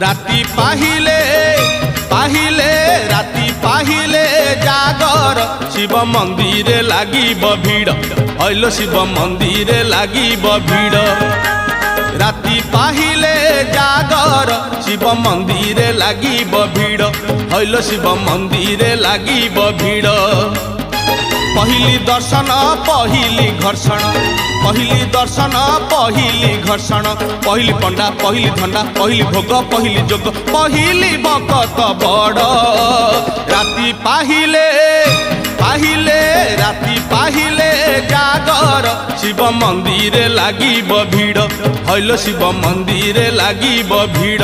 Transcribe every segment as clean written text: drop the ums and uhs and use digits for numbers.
राती पाहिले पाहिले राती पाहिले जागर शिव मंदिर लागिब भीड़ हइलो शिव मंदिर लागिब भीड़ राती पाहिले जागर शिव मंदिर लागिब भीड़ हइलो शिव मंदिर लागिब भीड़ पहिली दर्शन पहिली घर्षण पहिली दर्शन पहिली घर्षण पहिली पंडा पहिली धंडा पहिली भोग पहिली जोग पहिली भगत बड़ राती पाहिले पाहिले राती पाहिले जागर शिव मंदिर लागिब भीड़ हइलो शिव मंदिर लागिब भीड़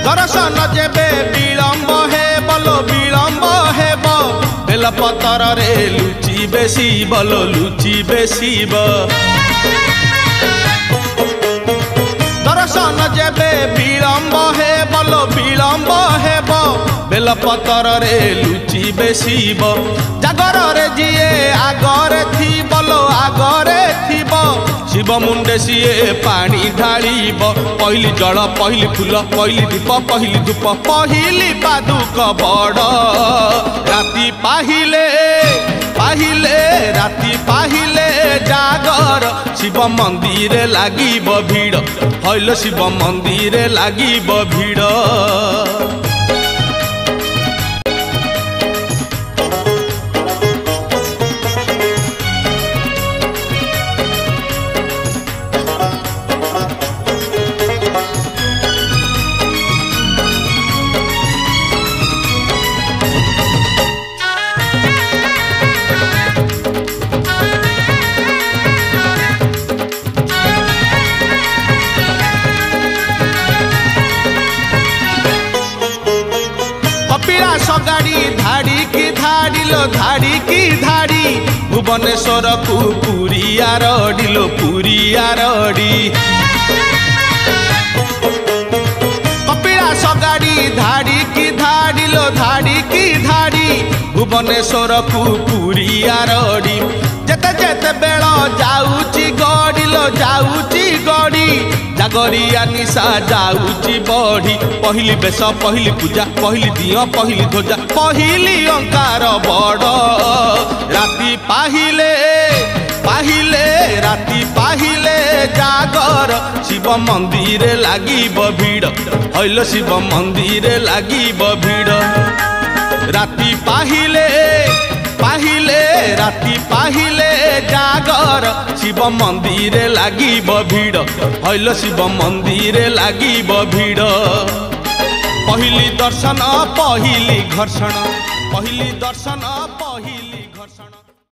दर्शन जेबे विलम्ब हे बोलो विलम्ब हे बेल पतर रे लुचि बेसी बोलो लुचि बेसी दर्शन जेबे विलम्ब हे बोलो विलम्ब हे बेल पतर रे लुचि बेसी जागर रे जिए आगरे थी बोलो आगरे थी शिव मुंडे सीए पानी ढालिब पहिली जल पहिली फूल पहिली दीप पहिली धूप पहिली पादुक बड़ राती पाहिले पाहिले राती पाहिले जागर शिव मंदिर लागिब भीड़ हइलो शिव मंदिर लागिब भीड़ गाड़ी धाड़ी की धाड़ी लो धाड़ी की धाड़ी भुवनेश्वर को पूरी आरडी लो पूरी आरडी कपिलास गाड़ी धाड़ी की धाड़ी लो धाड़ी की धाड़ी भुवनेश्वर को पूरी आरडी जेते जेते बेल जाऊची गड़ी लो जाऊची गड़ी जागरिया निशा जाऊची बढ़ी पहिली बेश पहिली पूजा पहिली दियो पहिली ध्वजा पहिली अंकार बड़ राती पाहिले पाहिले राती पाहिले जागर शिव मंदिर लागिब भीड़ हइलो शिव मंदिर लागिब भीड़ राती पाहिले पाहिले राती पाहिले जागर शिव मंदिर लागिब भीड़ हइलो शिव मंदिर लागिब भीड़ पहिली दर्शन पहिली घर्षण पहिली दर्शन पहिली